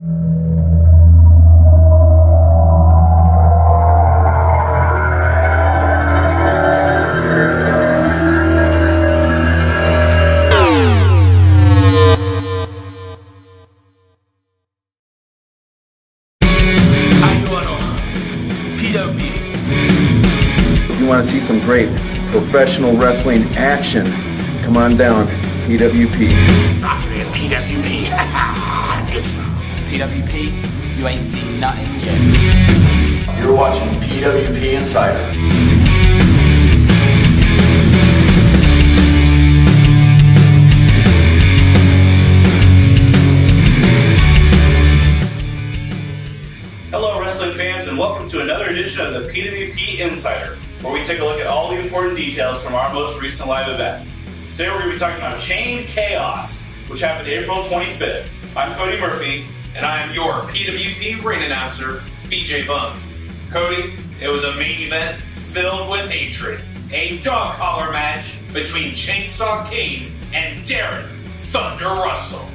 If you want to see some great professional wrestling action, come on down, PWP. Rockin' in PWP. It's PWP, you ain't seen nothing yet. You're watching PWP Insider. Hello wrestling fans and welcome to another edition of the PWP Insider, where we take a look at all the important details from our most recent live event. Today we're going to be talking about Chain Chaos, which happened April 25th. I'm Cody Murphy, and I am your PWP ring announcer, BJ Bunk. Cody, it was a main event filled with hatred. A dog collar match between Chainsaw Kane and Darren Thunder Russell.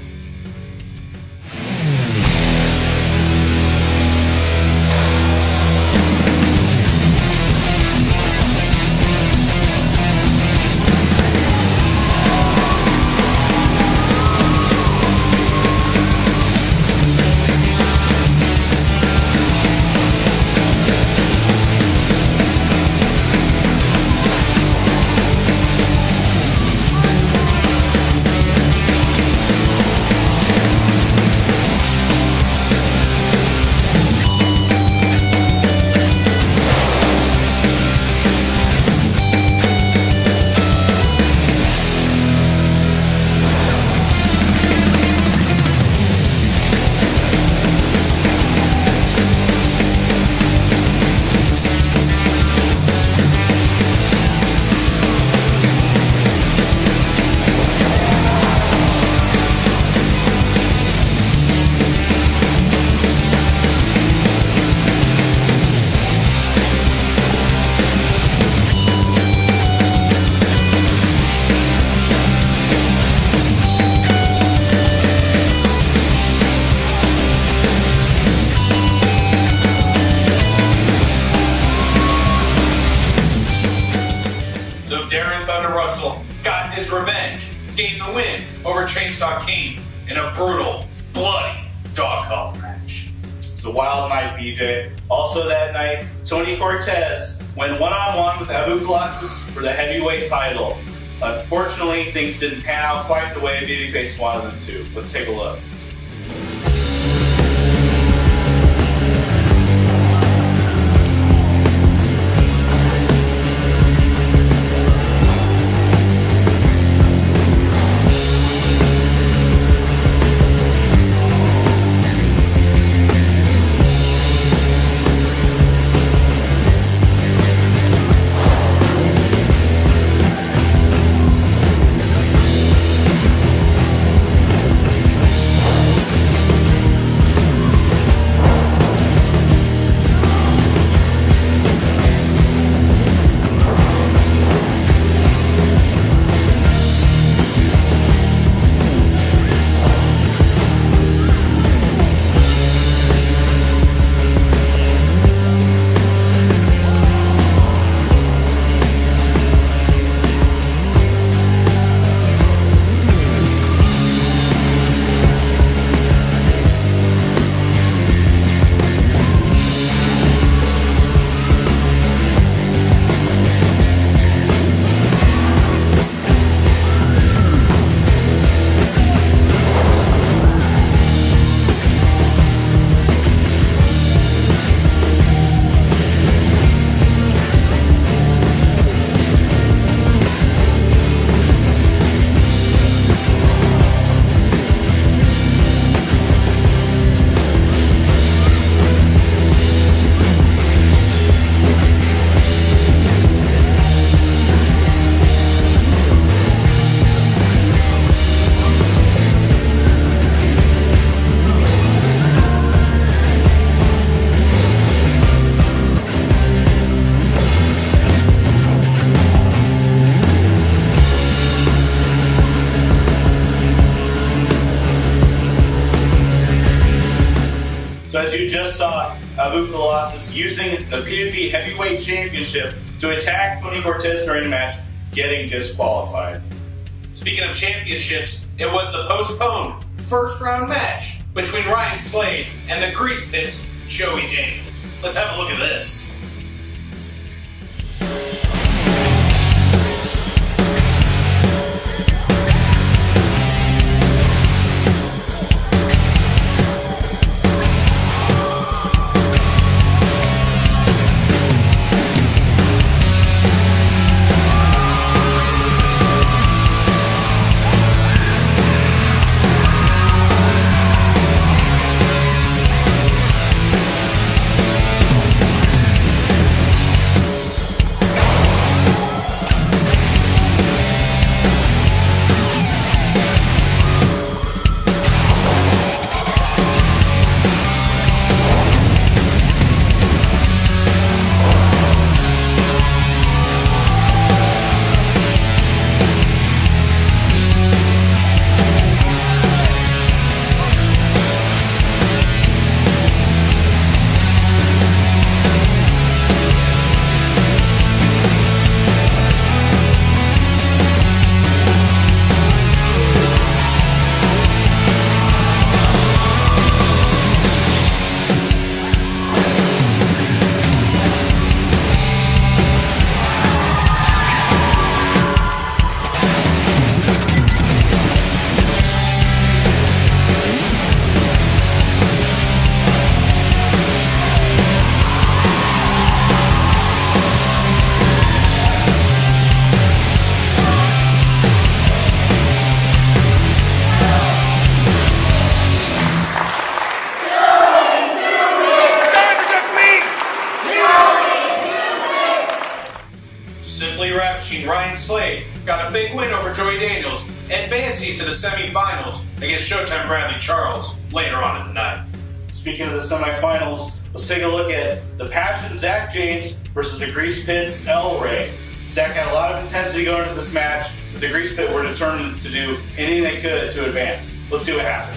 Darren Thunder Russell got his revenge, gained the win over Chainsaw Kane in a brutal, bloody dog collar match. it was a wild night, BJ. Also that night, Tony Cortez went one-on-one with Abu Colossus for the heavyweight title. Unfortunately, things didn't pan out quite the way Babyface wanted them to. Let's take a look. So as you just saw, Abu Colossus using the PWP Heavyweight Championship to attack Tony Cortez during the match, getting disqualified. Speaking of championships, it was the postponed first round match between Ryan Slade and the Grease Pit's Joey Daniels. Let's have a look at this. Simply Ravishing Ryan Slade got a big win over Joey Daniels, advancing to the semifinals against Showtime Bradley Charles later on in the night. Speaking of the semifinals, let's take a look at the Passion Zach James versus the Grease Pit's El Rey. Zach had a lot of intensity going into this match, but the Grease Pit were determined to do anything they could to advance. Let's see what happened.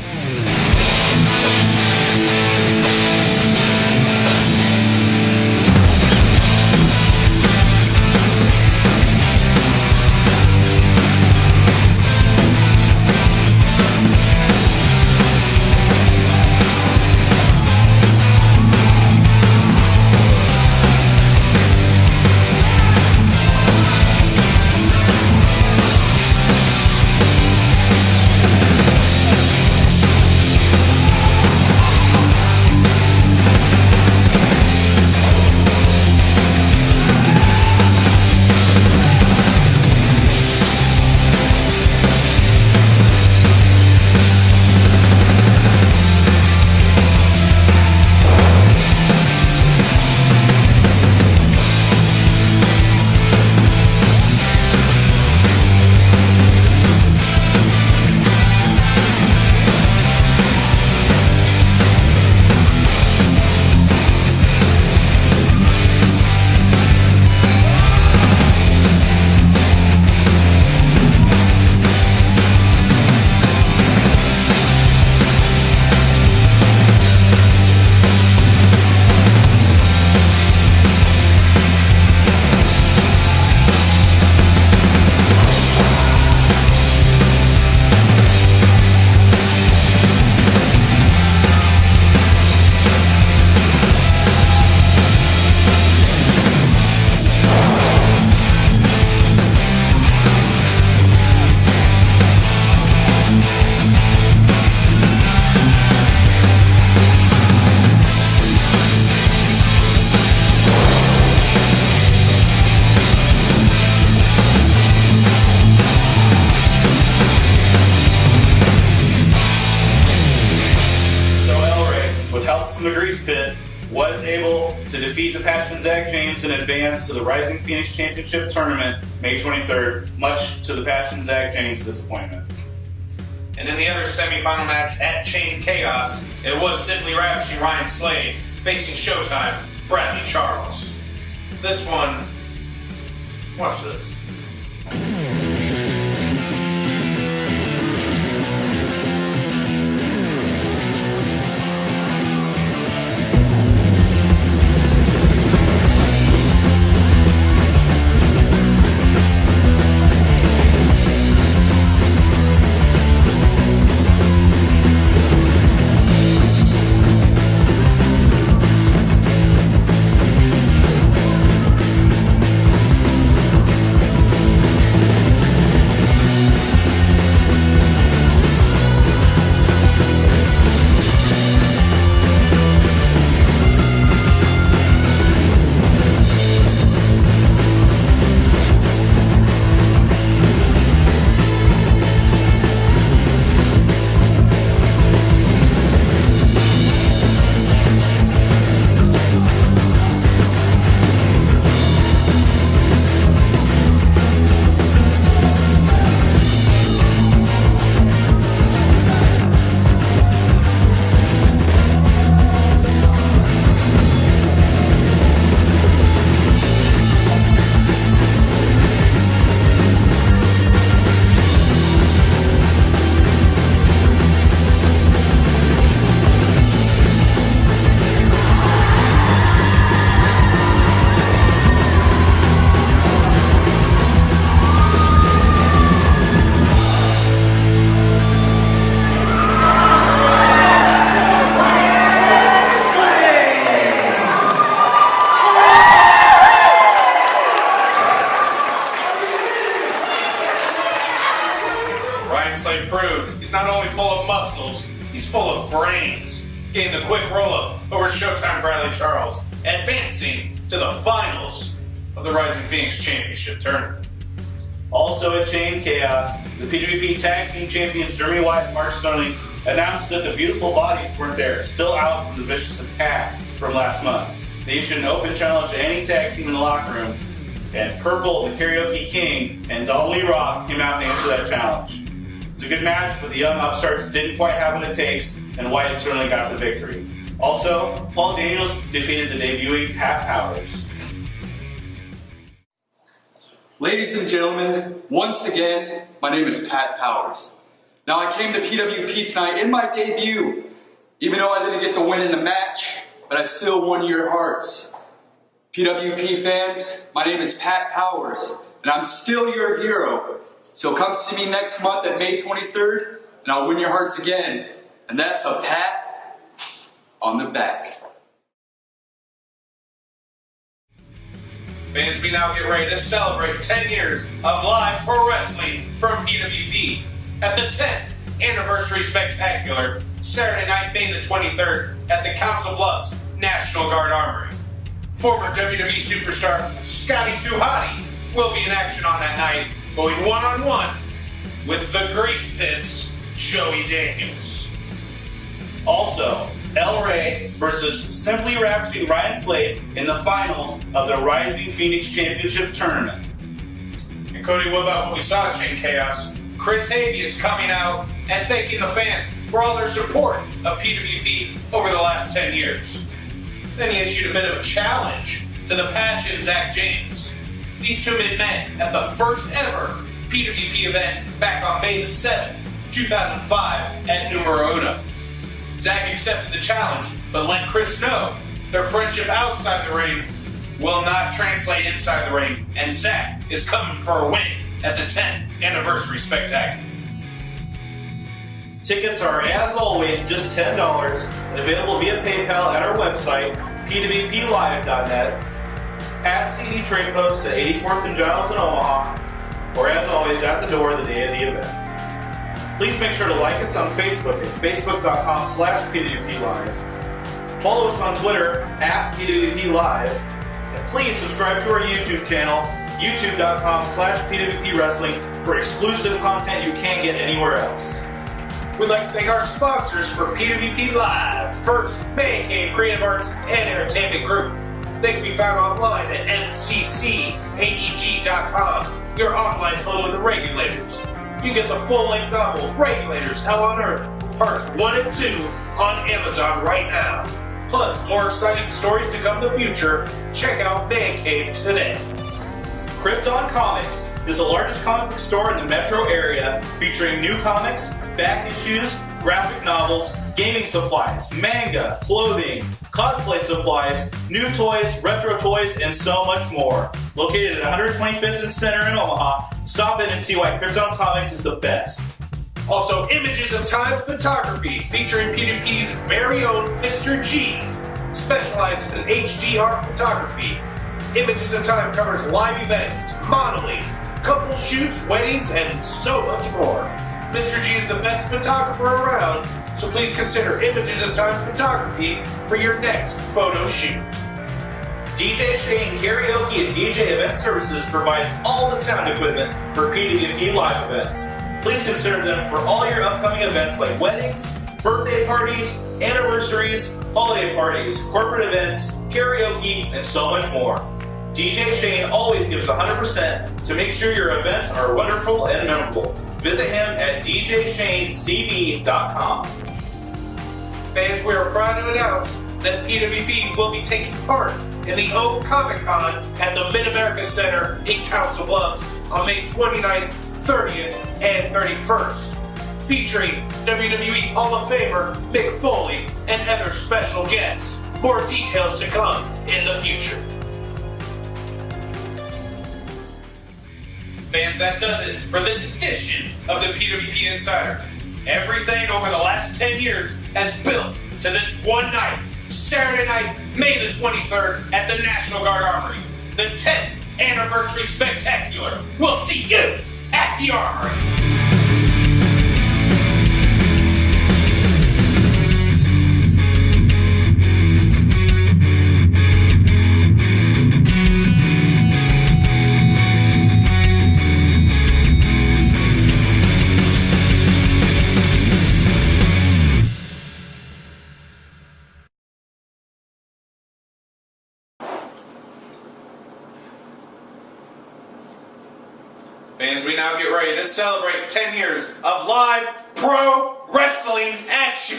From the Grease Pit, was able to defeat the Passion Zach James and advance to the Rising Phoenix Championship Tournament May 23rd, much to the Passion Zach James disappointment. And in the other semifinal match at Chain Chaos, it was Simply Ravishing Ryan Slade facing Showtime Bradley Charles. This one, watch this. gained the quick roll-up over Showtime Bradley Charles, advancing to the finals of the Rising Phoenix Championship Tournament. Also at Chain Chaos, the PWP Tag Team Champions Jeremy White and Mark Sterling announced that the Beautiful Bodies weren't there, still out from the vicious attack from last month. They issued an open challenge to any tag team in the locker room, and Purple, the Karaoke King, and Don Lee Roth came out to answer that challenge. It was a good match, but the young upstarts didn't quite have what it takes, and White certainly got the victory. Also, Paul Daniels defeated the debuting Pat Powers. Ladies and gentlemen, once again, my name is Pat Powers. Now I came to PWP tonight in my debut, even though I didn't get the win in the match, but I still won your hearts. PWP fans, my name is Pat Powers, and I'm still your hero. So come see me next month at May 23rd, and I'll win your hearts again. And that's a pat on the back. Fans, we now get ready to celebrate 10 years of live pro wrestling from PWP at the 10th Anniversary Spectacular, Saturday night, May the 23rd, at the Council Bluffs National Guard Armory. Former WWE superstar Scotty 2 Hotty will be in action on that night, going one-on-one with the Grease Pit's Joey Daniels. Also, El Rey versus Simply Ravishing Ryan Slade in the finals of the Rising Phoenix Championship Tournament. And Cody, what about what we saw at Chain Chaos? Chris Havey is coming out and thanking the fans for all their support of PWP over the last 10 years. Then he issued a bit of a challenge to the Passion Zach James. These two men met at the first ever PWP event back on May the 7th, 2005 at Numero Uno. Zach accepted the challenge, but let Chris know their friendship outside the ring will not translate inside the ring, and Zach is coming for a win at the 10th Anniversary Spectacular. Tickets are, as always, just $10 and available via PayPal at our website, pwplive.net, at CD Trade Post at 84th and Giles in Omaha, or as always, at the door the day of the event. Please make sure to like us on Facebook at facebook.com/PWPLive. Follow us on Twitter at PWPLive. And please subscribe to our YouTube channel, youtube.com/PWP Wrestling, for exclusive content you can't get anywhere else. We'd like to thank our sponsors for PWP Live. First, Man Cave Creative Arts and Entertainment Group. They can be found online at mccaeg.com, your online home of the Regulators. You get the full-length novel, Regulators, Hell on Earth, parts 1 and 2 on Amazon right now. Plus, more exciting stories to come in the future. Check out Man Cave today. Krypton Comics is the largest comic book store in the metro area, featuring new comics, back issues, graphic novels, gaming supplies, manga, clothing, cosplay supplies, new toys, retro toys, and so much more. Located at 125th and Center in Omaha, stop in and see why Krypton Comics is the best. Also, Images of Time Photography, featuring PWP's very own Mr. G, specializes in HDR photography. Images of Time covers live events, modeling, couple shoots, weddings, and so much more. Mr. G is the best photographer around, so please consider Images of Time Photography for your next photo shoot. DJ Shane Karaoke and DJ Event Services provides all the sound equipment for PWP live events. Please consider them for all your upcoming events like weddings, birthday parties, anniversaries, holiday parties, corporate events, karaoke, and so much more. DJ Shane always gives 100% to make sure your events are wonderful and memorable. Visit him at djshanecb.com. Fans, we are proud to announce that PWP will be taking part in the O Comic Con at the Mid-America Center in Council Bluffs on May 29th, 30th, and 31st, featuring WWE Hall of Famer Mick Foley and other special guests. More details to come in the future. Fans, that does it for this edition of the PWP Insider. Everything over the last 10 years has built to this one night, Saturday night, May the 23rd, at the National Guard Armory, the 10th Anniversary Spectacular. We'll see you at the Armory. Fans, we now get ready to celebrate 10 years of live pro wrestling action.